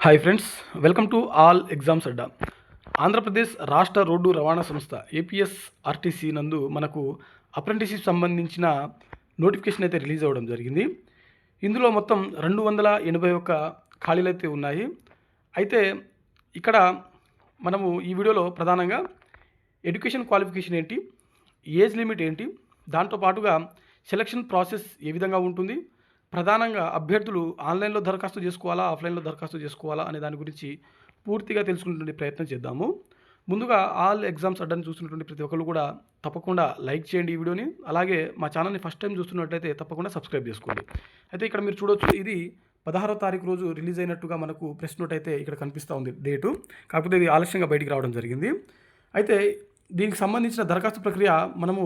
Hi friends, welcome to all exams Adda. Andhra Pradesh రాష్ట్ర road రవాణా సంస్థ ఏపీఎస్ఆర్టీసీ నందు మనకు అప్రెంటిస్షిప్ సంబంధించిన నోటిఫికేషన్ అయితే రిలీజ్ అవ్వడం జరిగింది. ఇందులో మొత్తం 281 ఖాళీలు అయితే ఉన్నాయి. అయితే ఇక్కడ మనము ఈ వీడియోలో ప్రధానంగా ఎడ్యుకేషన్ క్వాలిఫికేషన్ ఏంటి, ఏజ్ లిమిట్ ఏంటి, దాంతో పాటుగా సెలక్షన్ ప్రాసెస్ ఏ విధంగా ఉంటుంది, ప్రధానంగా అభ్యర్థులు ఆన్లైన్లో దరఖాస్తు చేసుకోవాలా, ఆఫ్లైన్లో దరఖాస్తు చేసుకోవాలా అనే దాని గురించి పూర్తిగా తెలుసుకునేటువంటి ప్రయత్నం చేద్దాము. ముందుగా ఆల్ ఎగ్జామ్స్ అడ్డాని చూస్తున్నటువంటి ప్రతి ఒక్కరు కూడా తప్పకుండా లైక్ చేయండి ఈ వీడియోని. అలాగే మా ఛానల్ని ఫస్ట్ టైం చూస్తున్నట్లయితే తప్పకుండా సబ్స్క్రైబ్ చేసుకోండి. అయితే ఇక్కడ మీరు చూడొచ్చు, ఇది 16వ తారీఖు రోజు రిలీజ్ అయినట్టుగా మనకు ప్రెస్ నోట్ అయితే ఇక్కడ కనిపిస్తూ ఉంది డేటు. కాకపోతే ఇది ఆలస్యంగా బయటికి రావడం జరిగింది. అయితే దీనికి సంబంధించిన దరఖాస్తు ప్రక్రియ మనము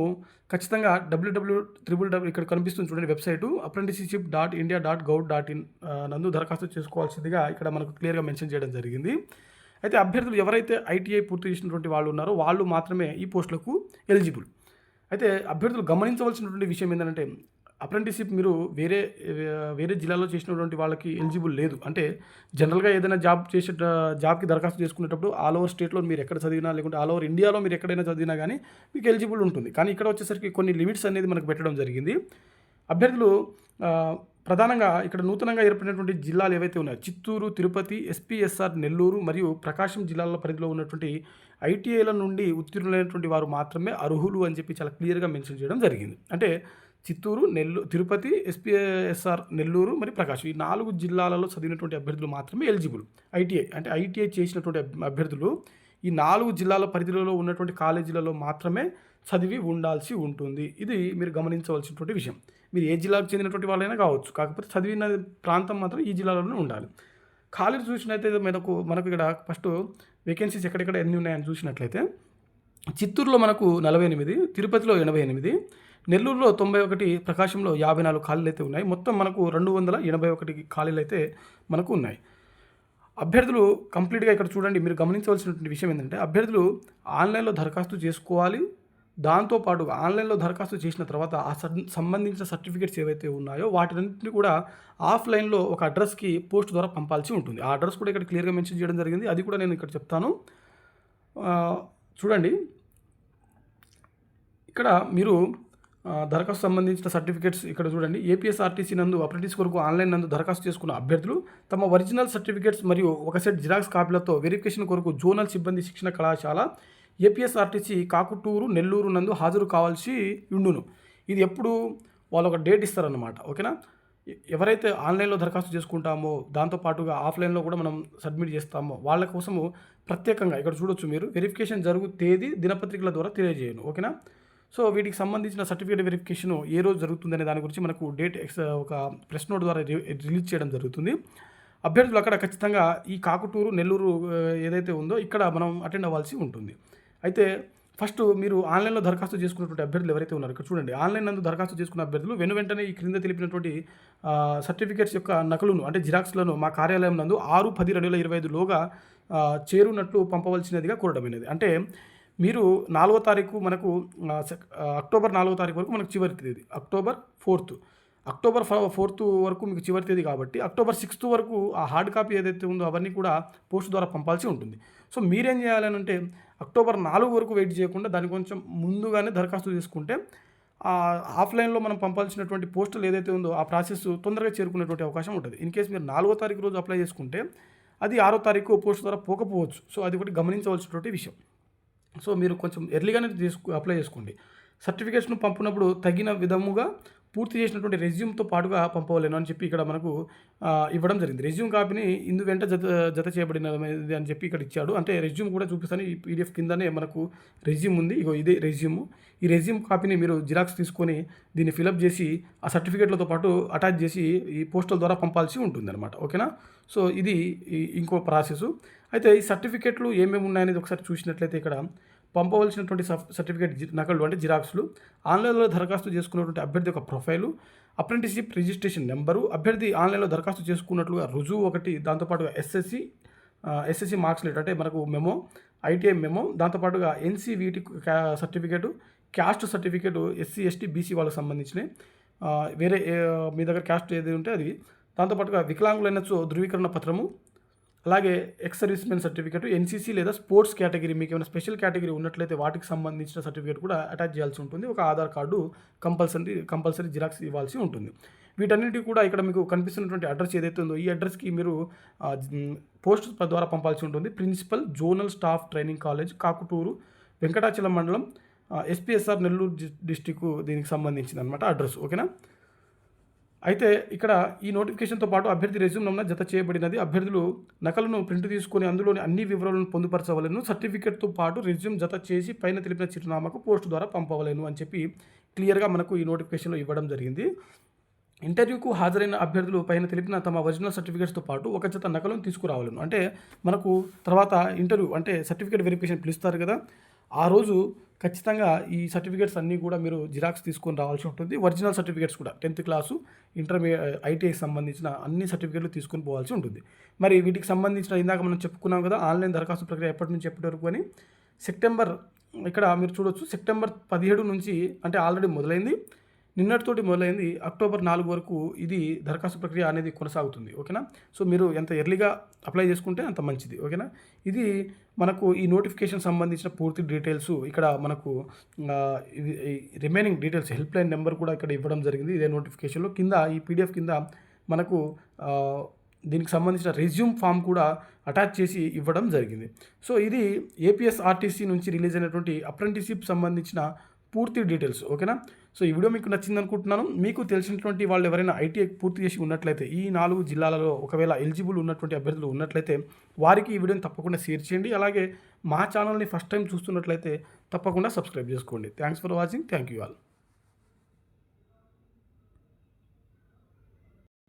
ఖచ్చితంగా www ఇక్కడ కనిపిస్తుంది చూడండి వెబ్సైటు apprenticeship.india.gov.in నందు దరఖాస్తు చేసుకోవాల్సిందిగా ఇక్కడ మనకు క్లియర్గా మెన్షన్ చేయడం జరిగింది. అయితే అభ్యర్థులు ఎవరైతే ఐటీఐ పూర్తి చేసినటువంటి వాళ్ళు ఉన్నారో వాళ్ళు మాత్రమే ఈ పోస్టులకు ఎలిజిబుల్. అయితే అభ్యర్థులు గమనించవలసినటువంటి విషయం ఏంటంటే, అప్రెంటిస్షిప్ మీరు వేరే జిల్లాలో చేసినటువంటి వాళ్ళకి ఎలిజిబుల్ లేదు. అంటే జనరల్గా ఏదైనా జాబ్కి దరఖాస్తు చేసుకునేటప్పుడు ఆల్ ఓవర్ స్టేట్లో మీరు ఎక్కడ చదివినా, లేకుంటే ఆల్ ఓవర్ ఇండియాలో మీరు ఎక్కడైనా చదివినా కానీ మీకు ఎలిజిబుల్ ఉంటుంది. కానీ ఇక్కడ వచ్చేసరికి కొన్ని లిమిట్స్ అనేది మనకు పెట్టడం జరిగింది. అభ్యర్థులు ప్రధానంగా ఇక్కడ నూతనంగా ఏర్పడినటువంటి జిల్లాలు ఏవైతే ఉన్నాయో చిత్తూరు, తిరుపతి, ఎస్పీఎస్ఆర్ నెల్లూరు మరియు ప్రకాశం జిల్లాల పరిధిలో ఉన్నటువంటి ఐటీఐల నుండి ఉత్తీర్ణులైనటువంటి వారు మాత్రమే అర్హులు అని చెప్పి చాలా క్లియర్గా మెన్షన్ చేయడం జరిగింది. అంటే చిత్తూరు, తిరుపతి, ఎస్పీఎస్ఆర్ నెల్లూరు మరియు ప్రకాశం ఈ 4 జిల్లాలలో చదివినటువంటి అభ్యర్థులు మాత్రమే ఎలిజిబుల్. ఐటీఐ చేసినటువంటి అభ్యర్థులు ఈ 4 జిల్లాల పరిధిలో ఉన్నటువంటి కాలేజీలలో మాత్రమే చదివి ఉండాల్సి ఉంటుంది. ఇది మీరు గమనించవలసినటువంటి విషయం. మీరు ఏ జిల్లాకు చెందినటువంటి వాళ్ళైనా కావచ్చు, కాకపోతే చదివిన ప్రాంతం మాత్రం ఈ జిల్లాలోనే ఉండాలి. ఖాళీలు చూసినట్లయితే మనకు ఇక్కడ ఫస్ట్ వేకెన్సీస్ ఎక్కడెక్కడ ఎన్ని ఉన్నాయని చూసినట్లయితే చిత్తూరులో మనకు 48, తిరుపతిలో 88, నెల్లూరులో 91, ప్రకాశంలో 54 ఖాళీలు అయితే ఉన్నాయి. మొత్తం మనకు 281 ఖాళీలు అయితే మనకు ఉన్నాయి. అభ్యర్థులు కంప్లీట్గా ఇక్కడ చూడండి, మీరు గమనించవలసినటువంటి విషయం ఏంటంటే అభ్యర్థులు ఆన్లైన్లో దరఖాస్తు చేసుకోవాలి. దాంతోపాటుగా ఆన్లైన్లో దరఖాస్తు చేసిన తర్వాత ఆ సంబంధించిన సర్టిఫికేట్స్ ఏవైతే ఉన్నాయో వాటిని కూడా ఆఫ్లైన్లో ఒక అడ్రస్కి పోస్ట్ ద్వారా పంపాల్సి ఉంటుంది. ఆ అడ్రస్ కూడా ఇక్కడ క్లియర్గా మెన్షన్ చేయడం జరిగింది. అది కూడా నేను ఇక్కడ చెప్తాను. చూడండి, ఇక్కడ మీరు దరఖాస్తు సంబంధించిన సర్టిఫికేట్స్ ఇక్కడ చూడండి. ఏపీఎస్ఆర్టీసీ నందు అప్రెంటిస్ కొరకు ఆన్లైన్ నందు దరఖాస్తు చేసుకున్న అభ్యర్థులు తమ ఒరిజినల్ సర్టిఫికేట్స్ మరియు ఒక సెట్ జిరాక్స్ కాపీలతో వెరిఫికేషన్ కొరకు జోనల్ సిబ్బంది శిక్షణ కళాశాల ఏపీఎస్ఆర్టీసీ కాకుటూరు, నెల్లూరు నందు హాజరు కావాల్సి ఉండును. ఇది ఎప్పుడు వాళ్ళు ఒక డేట్ ఇస్తారన్నమాట. ఓకేనా. ఎవరైతే ఆన్లైన్లో దరఖాస్తు చేసుకుంటామో దాంతోపాటుగా ఆఫ్లైన్లో కూడా మనం సబ్మిట్ చేస్తామో వాళ్ళ కోసము ప్రత్యేకంగా ఇక్కడ చూడొచ్చు మీరు వెరిఫికేషన్ తేదీ దినపత్రికల ద్వారా తెలియజేయను. ఓకేనా. సో వీటికి సంబంధించిన సర్టిఫికేట్ వెరిఫికేషన్ ఏ రోజు జరుగుతుందనే దాని గురించి మనకు ఒక ప్రెస్ నోట్ ద్వారా రిలీజ్ చేయడం జరుగుతుంది. అభ్యర్థులు అక్కడ ఖచ్చితంగా ఈ కాకుటూరు, నెల్లూరు ఏదైతే ఉందో ఇక్కడ మనం అటెండ్ అవ్వాల్సి ఉంటుంది. అయితే ఫస్ట్ మీరు ఆన్లైన్లో దరఖాస్తు చేసుకున్నటువంటి అభ్యర్థులు ఎవరైతే ఉన్నారో ఇక్కడ చూడండి. ఆన్లైన్ నందు దరఖాస్తు చేసుకున్న అభ్యర్థులు వెంటనే ఈ క్రింద తెలిపినటువంటి సర్టిఫికేట్స్ యొక్క నకలును అంటే జిరాక్స్లను మా కార్యాలయం నందు 6/10/2025లోగా చేరునట్లు పంపవలసినదిగా కోరడమైనది. అంటే మీరు 4వ తారీఖు మనకు అక్టోబర్ 4వ తారీఖు వరకు మనకు చివరి తేదీ, అక్టోబర్ 4th వరకు మీకు చివరి తేదీ కాబట్టి అక్టోబర్ 6th వరకు ఆ హార్డ్ కాపీ ఏదైతే ఉందో అవన్నీ కూడా పోస్ట్ ద్వారా పంపాల్సి ఉంటుంది. సో మీరేం చేయాలనంటే అక్టోబర్ 4 వరకు వెయిట్ చేయకుండా దాన్ని కొంచెం ముందుగానే దరఖాస్తు చేసుకుంటే ఆఫ్లైన్లో మనం పంపాల్సినటువంటి పోస్టులు ఏదైతే ఉందో ఆ ప్రాసెస్ తొందరగా చేరుకునేటువంటి అవకాశం ఉంటుంది. ఇన్ కేసు మీరు 4వ తారీఖు రోజు అప్లై చేసుకుంటే అది 6వ తారీఖు పోస్ట్ ద్వారా పోకపోవచ్చు. సో అది ఒకటి గమనించవలసినటువంటి విషయం. సో మీరు కొంచెం ఎర్లీగానే అప్లై చేసుకోండి. సర్టిఫికేట్స్ను పంపినప్పుడు తగిన విధముగా పూర్తి చేసినటువంటి రెజ్యూమ్తో పాటుగా పంపవలేను అని చెప్పి ఇక్కడ మనకు ఇవ్వడం జరిగింది. రెజ్యూమ్ కాపీని ఇందు వెంట జత చేయబడినది అని చెప్పి ఇక్కడ ఇచ్చాడు. అంటే రెజ్యూమ్ కూడా చూపిస్తాను. ఈ పీడిఎఫ్ కిందనే మనకు రెజ్యూమ్ ఉంది. ఇదే రెజ్యూమ్. ఈ రెజ్యూమ్ కాపీని మీరు జిరాక్స్ తీసుకొని దీన్ని ఫిలప్ చేసి ఆ సర్టిఫికేట్లతో పాటు అటాచ్ చేసి ఈ పోస్టల్ ద్వారా పంపాల్సి ఉంటుంది అనమాట. ఓకేనా. సో ఇది ఇంకో ప్రాసెస్. అయితే ఈ సర్టిఫికేట్లు ఏమేమి ఉన్నాయనేది ఒకసారి చూసినట్లయితే ఇక్కడ పంపవలసినటువంటి సర్టిఫికేట్ నకలు అంటే జిరాక్స్లు, ఆన్లైన్లో దరఖాస్తు చేసుకున్నటువంటి అభ్యర్థి యొక్క ప్రొఫైలు, అప్రెంటిస్షిప్ రిజిస్ట్రేషన్ నెంబరు, అభ్యర్థి ఆన్లైన్లో దరఖాస్తు చేసుకున్నట్లుగా రుజువు ఒకటి, దాంతోపాటుగా ఎస్ఎస్సి మార్క్స్ లీటర్ అంటే మనకు మెమో, ఐటీఐ మెమో, దాంతోపాటుగా NCVT certificate, caste certificate SC, ST, BC వాళ్ళకి సంబంధించినవి, వేరే మీ దగ్గర క్యాస్ట్ ఏది ఉంటే అది, దాంతోపాటుగా వికలాంగులైన ధృవీకరణ పత్రము, అలాగే ఎక్స్ సర్వీస్మెన్ సర్టిఫికేట్, ఎన్సీసీ లేదా స్పోర్ట్స్ కేటగిరీ మీకు ఏమైనా స్పెషల్ కేటగిరీ ఉన్నట్లయితే వాటికి సంబంధించిన సర్టిఫికేట్ కూడా అటాచ్ చేయాల్సి ఉంటుంది. ఒక ఆధార్ కార్డు కంపల్సరీ జిరాక్స్ ఇవ్వాల్సి ఉంటుంది. వీటన్నిటికీ కూడా ఇక్కడ మీకు కనిపిస్తున్నటువంటి అడ్రస్ ఏదైతే ఉందో ఈ అడ్రస్కి మీరు పోస్ట్ ద్వారా పంపాల్సి ఉంటుంది. Principal zonal staff training college, Kakuturu, Venkatachalam మండలం, ఎస్పీఎస్ఆర్ నెల్లూరు డిస్టిక్ దీనికి సంబంధించింది అనమాట అడ్రస్. ఓకేనా. అయితే ఇక్కడ ఈ నోటిఫికేషన్తో పాటు అభ్యర్థి రెజ్యూమ్ నమూనా జత చేయబడినది. అభ్యర్థులు నకలును ప్రింట్ తీసుకొని అందులోని అన్ని వివరాలను పొందుపరచవలను. సర్టిఫికేట్తో పాటు రెజ్యూమ్ జత చేసి పైన తెలిపిన చిరునామాకు పోస్ట్ ద్వారా పంపవలను అని చెప్పి క్లియర్గా మనకు ఈ నోటిఫికేషన్లో ఇవ్వడం జరిగింది. ఇంటర్వ్యూకు హాజరైన అభ్యర్థులు పైన తెలిపిన తమ ఒరిజినల్ సర్టిఫికేట్స్తో పాటు ఒక జత నకలను తీసుకురావాలను. అంటే మనకు తర్వాత ఇంటర్వ్యూ అంటే సర్టిఫికేట్ వెరిఫికేషన్ పిలుస్తారు కదా, ఆ రోజు ఖచ్చితంగా ఈ సర్టిఫికేట్స్ అన్నీ కూడా మీరు జిరాక్స్ తీసుకొని రావాల్సి ఉంటుంది. ఒరిజినల్ సర్టిఫికేట్స్ కూడా 10th క్లాసు ఐటీఐకి సంబంధించిన అన్ని సర్టిఫికేట్లు తీసుకొని పోవాల్సి ఉంటుంది. మరి వీటికి సంబంధించిన ఇందాక మనం చెప్పుకున్నాం కదా ఆన్లైన్ దరఖాస్తు ప్రక్రియ ఎప్పటి నుంచి ఎప్పటి వరకు అని. సెప్టెంబర్ ఇక్కడ మీరు చూడొచ్చు సెప్టెంబర్ 17 నుంచి అంటే ఆల్రెడీ మొదలైంది, నిన్నటితోటి మొదలైంది, అక్టోబర్ 4 వరకు ఇది దరఖాస్తు ప్రక్రియ అనేది కొనసాగుతుంది. ఓకేనా. సో మీరు ఎంత ఎర్లీగా అప్లై చేసుకుంటే అంత మంచిది. ఓకేనా. ఇది మనకు ఈ నోటిఫికేషన్ సంబంధించిన పూర్తి డీటెయిల్స్ ఇక్కడ మనకు remaining details help line number కూడా ఇక్కడ ఇవ్వడం జరిగింది ఇదే నోటిఫికేషన్లో. కింద ఈ పీడిఎఫ్ కింద మనకు దీనికి సంబంధించిన రెజ్యూమ్ ఫామ్ కూడా అటాచ్ చేసి ఇవ్వడం జరిగింది. సో ఇది ఏపీఎస్ఆర్టీసీ నుంచి రిలీజ్ అయినటువంటి అప్రెంటిస్షిప్ సంబంధించిన పూర్తి డీటెయిల్స్. ఓకేనా. సో ఈ వీడియో మీకు నచ్చింది అనుకుంటున్నాను. మీకు తెలిసినటువంటి వాళ్ళు ఎవరైనా ఐటీఐ పూర్తి చేసి ఉన్నట్లయితే ఈ 4 జిల్లాలలో ఒకవేళ ఎలిజిబుల్ ఉన్నటువంటి అభ్యర్థులు ఉన్నట్లయితే వారికి ఈ వీడియోని తప్పకుండా షేర్ చేయండి. అలాగే మా ఛానల్ని ఫస్ట్ టైం చూస్తున్నట్లయితే తప్పకుండా సబ్స్క్రైబ్ చేసుకోండి. Thanks for watching. Thank you all.